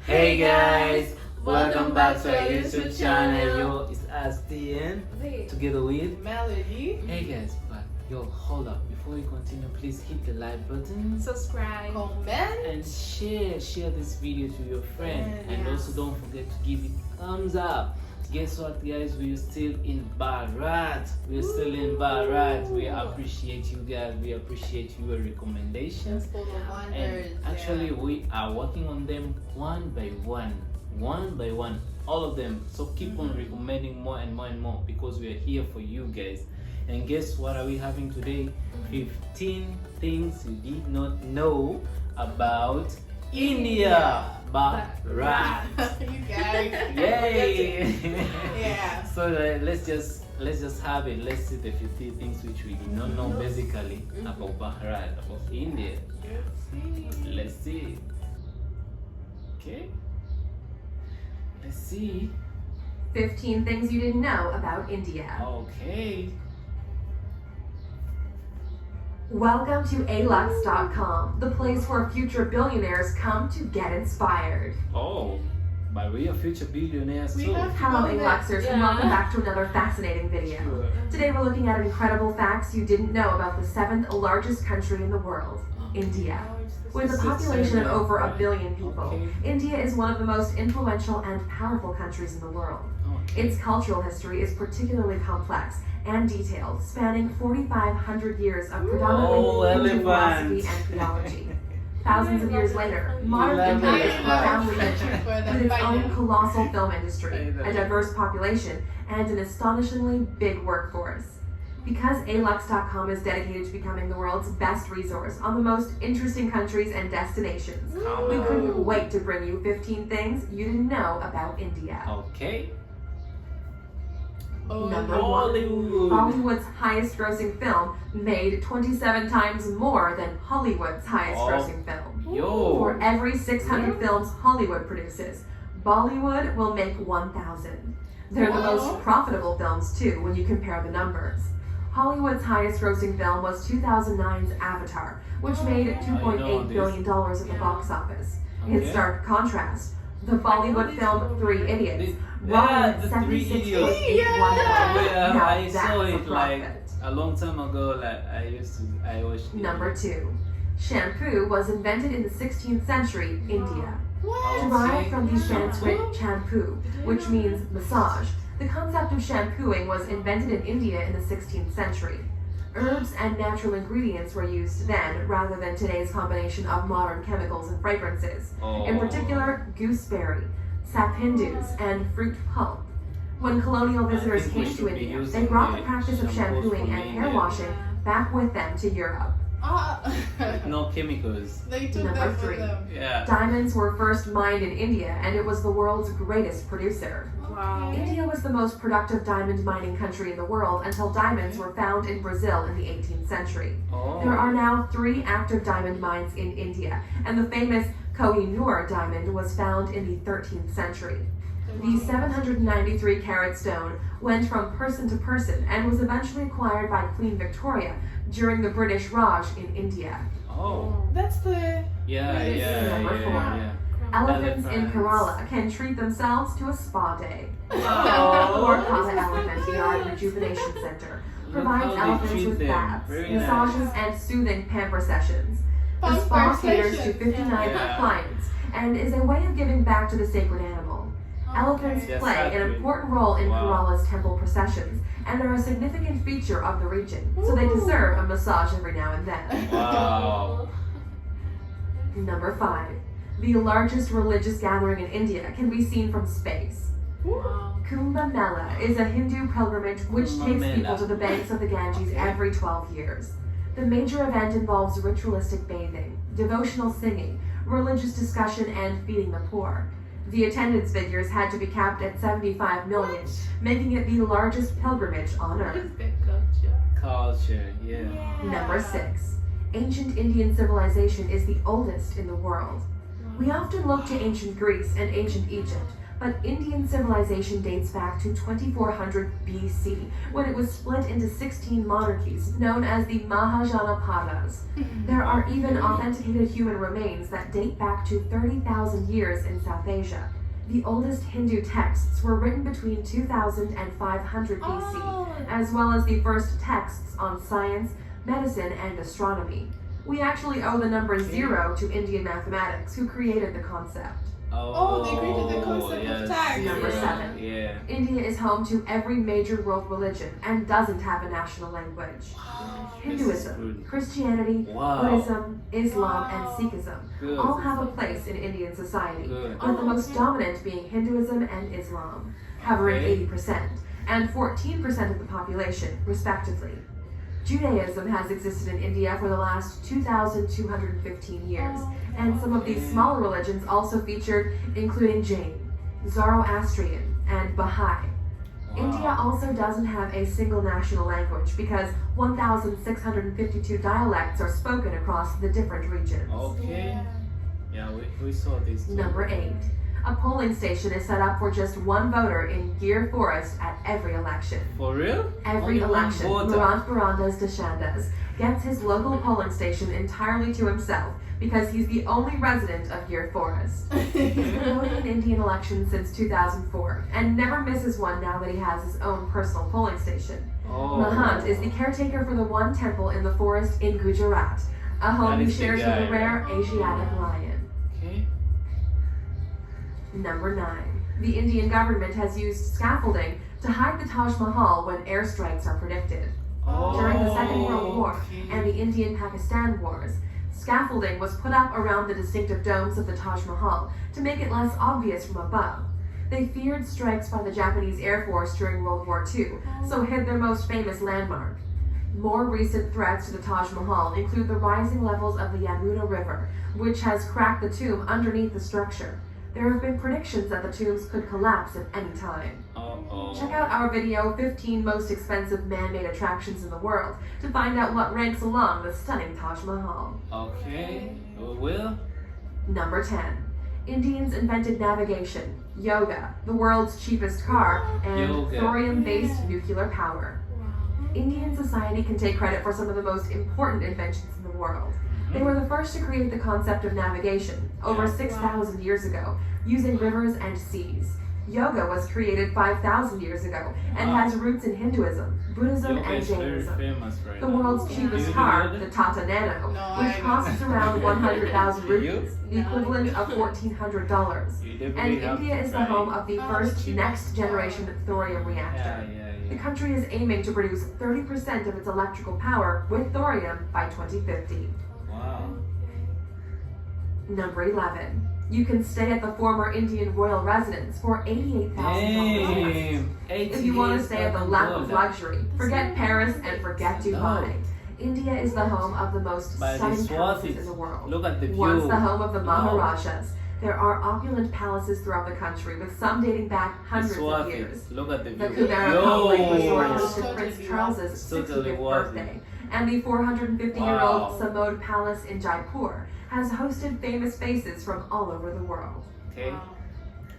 Hey guys, welcome back to our YouTube channel. Yo, it's us DN together with Melody. Hey guys, but yo, hold up. Before we continue, please hit the like button, Subscribe, comment, and share this video to your friend. And also don't forget to give it thumbs up. Guess what, guys? We're still in Bharat. We're still in Bharat. We appreciate you guys. We appreciate your recommendations. And actually, we are working on them one by one, all of them. So keep on recommending more and more and more because we are here for you guys. And guess what are we having today? 15 things you did not know about India. Bharat. You guys. Yay! Yeah. So let's just have it. Let's see the 50 things which we did not know basically about Bharat, about India. Let's see. Okay. Let's see. 15 things you didn't know about India. Okay. Welcome to alux.com, the place where future billionaires come to get inspired. Oh, but we are future billionaires too. Hello Aluxers, and welcome back to another fascinating video. Sure. Today we're looking at incredible facts you didn't know about the 7th largest country in the world, India. With a population of over 1 billion people, India is one of the most influential and powerful countries in the world. Its cultural history is particularly complex and detailed, spanning 4,500 years of predominantly Hindu philosophy and theology. Thousands of years later, modern India is profoundly rich with its own colossal film industry, a diverse population, and an astonishingly big workforce. Because alux.com is dedicated to becoming the world's best resource on the most interesting countries and destinations, we couldn't wait to bring you 15 things you didn't know about India. Okay. Number 1. Bollywood's highest grossing film made 27 times more than Hollywood's highest grossing film. Yo. For every 600 films Hollywood produces, Bollywood will make 1,000. They're the most profitable films too when you compare the numbers. Hollywood's highest grossing film was 2009's Avatar, which made $2.8 billion at the box office. In stark contrast, the Bollywood film Three Idiots won $76.81. Now I that's saw a it like profit. a long time ago. Like I watched it. Number 2. Shampoo was invented in the 16th century, India. What? Derived from the Sanskrit shampoo, which means massage, the concept of shampooing was invented in India in the 16th century. Herbs and natural ingredients were used then, rather than today's combination of modern chemicals and fragrances. In particular, gooseberry, sapindus, and fruit pulp. When colonial visitors came to India, they brought the practice of shampooing and hair washing back with them to Europe. No chemicals. They took Number that for 3. them. Yeah. Diamonds were first mined in India, and it was the world's greatest producer. Wow. India was the most productive diamond mining country in the world until diamonds were found in Brazil in the 18th century. There are now 3 active diamond mines in India, and the famous Kohinoor diamond was found in the 13th century. The 793-carat stone went from person to person and was eventually acquired by Queen Victoria during the British Raj in India. Oh. That's the. Yeah. Number 4. Elephants in Kerala can treat themselves to a spa day. Orkata Elephant Yard Rejuvenation Center provides elephants with baths, massages, and soothing pamper sessions. The spa caters to 59 clients and is a way of giving back to the sacred animal. Elephants play an important role in Kerala's temple processions and are a significant feature of the region, so they deserve a massage every now and then. Wow. Number 5. The largest religious gathering in India can be seen from space. Kumbh Mela is a Hindu pilgrimage which takes people to the banks of the Ganges every 12 years. The major event involves ritualistic bathing, devotional singing, religious discussion, and feeding the poor. The attendance figures had to be capped at 75 million, making it the largest pilgrimage on Earth. Culture, yeah. Number 6. Ancient Indian civilization is the oldest in the world. We often look to ancient Greece and ancient Egypt, but Indian civilization dates back to 2400 BC, when it was split into 16 monarchies, known as the Mahajanapadas. There are even authenticated human remains that date back to 30,000 years in South Asia. The oldest Hindu texts were written between 2000 and 500 BC, as well as the first texts on science, medicine, and astronomy. We actually owe the number 0 to Indian mathematics, who created the concept. Oh, they created the concept of time. Number 7. Yeah. India is home to every major world religion and doesn't have a national language. Hinduism, Christianity, Buddhism, Islam, and Sikhism all have a place in Indian society, with the most dominant being Hinduism and Islam, covering 80% and 14% of the population, respectively. Judaism has existed in India for the last 2,215 years, and some of these smaller religions also featured, including Jain, Zoroastrian, and Baha'i. India also doesn't have a single national language because 1,652 dialects are spoken across the different regions. Okay. Yeah, we saw this too. Number 8. A polling station is set up for just one voter in Gir Forest at every election. For real? Every Only one election, voter? Murant Barandas Deshandas gets his local polling station entirely to himself because he's the only resident of Gir Forest. He's been voting in Indian elections since 2004 and never misses one now that he has his own personal polling station. Mahant is the caretaker for the one temple in the forest in Gujarat, a home he shares with a rare Asiatic lion. Okay. Number 9. The Indian government has used scaffolding to hide the Taj Mahal when airstrikes are predicted. During the Second World War and the Indian-Pakistan Wars, scaffolding was put up around the distinctive domes of the Taj Mahal to make it less obvious from above. They feared strikes by the Japanese Air Force during World War II, so hid their most famous landmark. More recent threats to the Taj Mahal include the rising levels of the Yamuna River, which has cracked the tomb underneath the structure. There have been predictions that the tombs could collapse at any time. Check out our video, 15 Most Expensive Man-Made Attractions in the World, to find out what ranks along the stunning Taj Mahal. Okay, we will. Number 10. Indians invented navigation, yoga, the world's cheapest car, and thorium-based nuclear power. Indian society can take credit for some of the most important inventions in the world. They were the first to create the concept of navigation, over 6,000 years ago, using rivers and seas. Yoga was created 5,000 years ago and has roots in Hinduism, Buddhism, and Jainism. The world's cheapest car, the Tata Nano, which costs around 100,000 rupees, the equivalent of $1,400. And India is the home of the first next-generation thorium reactor. The country is aiming to produce 30% of its electrical power with thorium by 2050. Wow. Number 11. You can stay at the former Indian royal residence for $88,000. If you want to stay at the lap of luxury, forget Paris and forget Dubai. India is the home of the most stunning palaces in the world. Look at the view. Once the home of the Maharajas, there are opulent palaces throughout the country, with some dating back hundreds of years. Look at the The view. Kubera Public Resort hosted Prince Charles's 60th birthday, and the 450-year-old Samod Palace in Jaipur has hosted famous faces from all over the world. Okay.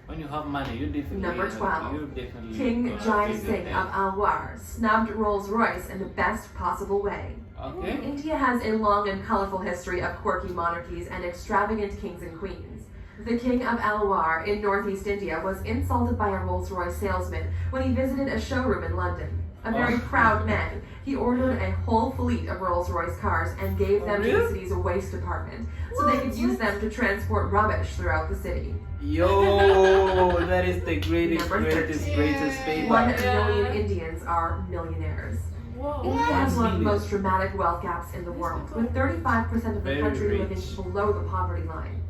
When you have money, you definitely. Number 12. You definitely King Jai visit Singh them. of Alwar snubbed Rolls-Royce in the best possible way. Okay. India has a long and colorful history of quirky monarchies and extravagant kings and queens. The King of Alwar in northeast India was insulted by a Rolls-Royce salesman when he visited a showroom in London. A very proud man, he ordered a whole fleet of Rolls-Royce cars and gave them to the city's waste department so they could use them to transport rubbish throughout the city. Yo, that is the greatest, Number greatest 13. favor. 1 million Indians are millionaires. India has one of the most dramatic wealth gaps in the world, with 35% of the country living below the poverty line.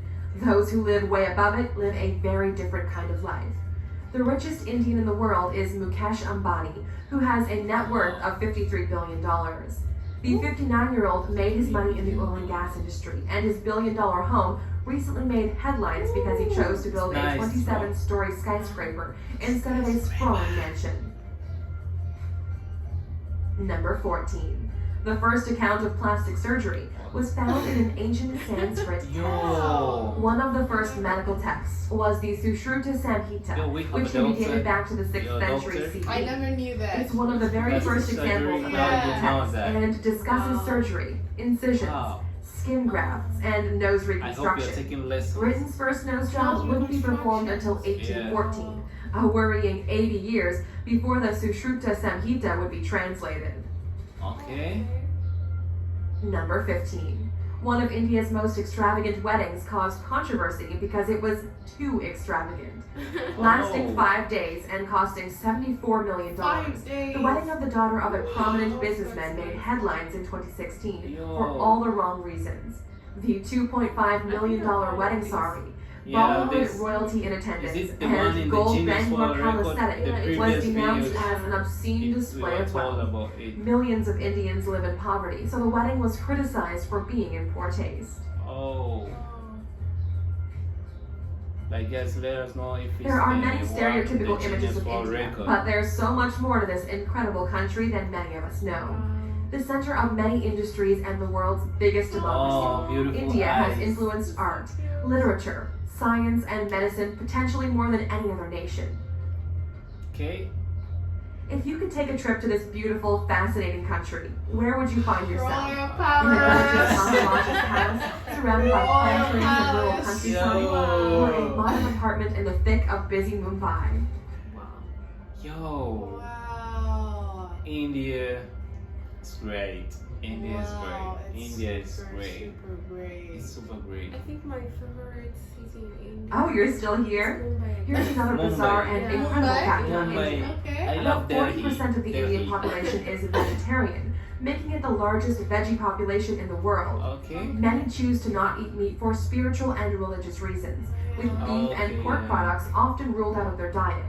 Those who live way above it live a very different kind of life. The richest Indian in the world is Mukesh Ambani, who has a net worth of $53 billion. The 59-year-old made his money in the oil and gas industry, and his billion-dollar home recently made headlines because he chose to build a 27-story skyscraper instead of a sprawling mansion. Number 14. The first account of plastic surgery was found in an ancient Sanskrit text. One of the first medical texts was the Sushruta Samhita, which can be dated back to the 6th century CE. I never knew that. It's one of the very first examples of medical text and discusses surgery, incisions, skin grafts, and nose reconstruction. Britain's first nose job wouldn't be performed until 1814, a worrying 80 years before the Sushruta Samhita would be translated. Okay. Number 15. One of India's most extravagant weddings caused controversy because it was too extravagant. Lasting 5 days and costing $74 million. 5 days. The wedding of the daughter of a prominent businessman made headlines in 2016 for all the wrong reasons. The $2.5 million wedding sari, Bollywood royalty in attendance, and gold Bangkok calisthenic was denounced as an obscene display of wealth. Millions of Indians live in poverty, so the wedding was criticized for being in poor taste. Oh. Like, guys, let us know if it's there are many stereotypical images of India, but there's so much more to this incredible country than many of us know. The center of many industries and the world's biggest democracy, India has influenced art, literature, science, and medicine potentially more than any other nation. Okay. If you could take a trip to this beautiful, fascinating country, where would you find yourself? Royal In a Palace. gorgeous palace, surrounded by palm trees and rural countryside, or a modern apartment in the thick of busy Mumbai. Yo. Wow. India is great. India is Wow, great. it's India is super, great. Super great. It's super great. I think my favorite city in India. Oh, you're still here? Mumbai. Here's another bizarre and Yeah. incredible fact about Mumbai. India. Okay. I love About Delhi. 40% of the Indian population is vegetarian, making it the largest veggie population in the world. Okay. Many choose to not eat meat for spiritual and religious reasons, with beef and pork products often ruled out of their diet.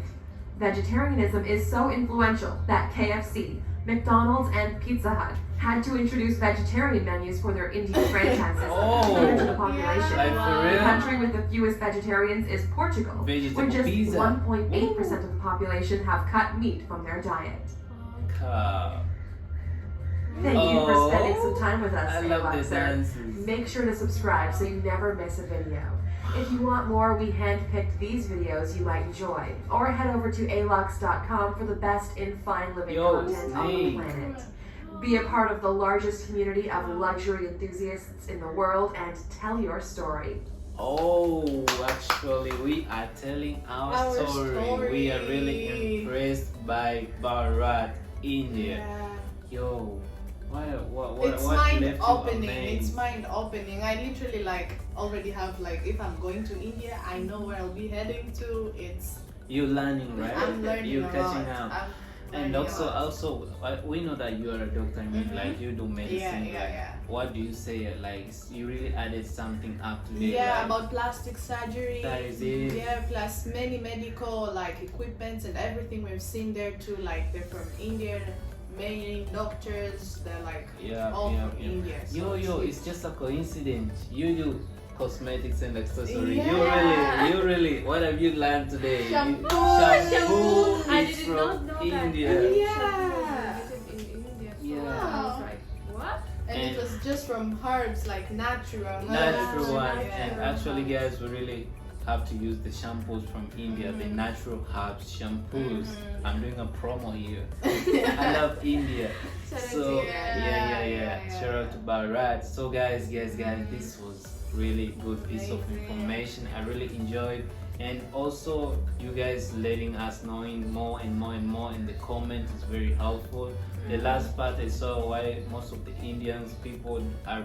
Vegetarianism is so influential that KFC, McDonald's, and Pizza Hut had to introduce vegetarian menus for their Indian franchises to cater to the population. Like for The real? country with the fewest vegetarians is Portugal, where Vegetable just pizza. 1.8% of the population have cut meat from their diet. Thank you for spending some time with us, I love the Alexa. dances. Make sure to subscribe so you never miss a video. If you want more, we handpicked these videos you might enjoy. Or head over to alux.com for the best in fine living content on the planet. Be a part of the largest community of luxury enthusiasts in the world and tell your story. Oh, actually, we are telling our story. We are really impressed by Bharat, India. Yo, what It's what mind left you opening. amazed? It's mind opening. I literally already have if I'm going to India, I know where I'll be heading to. You're learning, right? I'm learning. You're a catching lot. up. I'm And learning a lot. also, we know that you are a doctor. I mean, like you do medicine. Yeah. What do you say? Like you really added something up today. Yeah, like, about plastic surgery. That is it. Yeah, plus many medical equipments and everything we've seen there too. They're from India, main doctors. They're all from India. So It's just a coincidence. You do cosmetics and accessories. Yeah. You really. What have you learned today? Shampoo. Shampoo I is did from not know that. India. Yeah. In India. So Yeah. I was like, what? And it was just from herbs, natural herbs. Natural one. Yeah. And actually, guys, we really have to use the shampoos from India, the natural herbs shampoos. I'm doing a promo here. I love India. So yeah. Shout out to Bharat. So guys, this was really good piece of information. I really enjoyed, and also you guys letting us knowing more and more in the comments is very helpful. The last part I saw why most of the Indians people are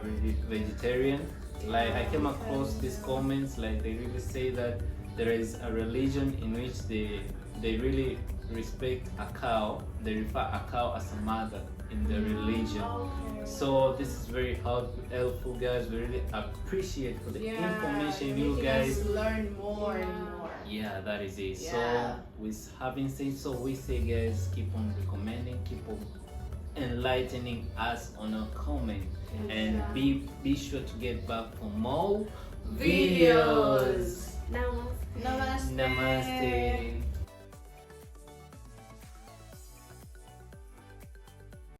vegetarian. I came across these comments, they really say that there is a religion in which they really respect a cow. They refer a cow as a mother in their religion. So this is very helpful, guys. We really appreciate for the information you guys learn more and more. Yeah, that is it. Yeah. So with having said so, we say, guys, keep on recommending, keep on enlightening us on a comment, and be sure to get back for more videos.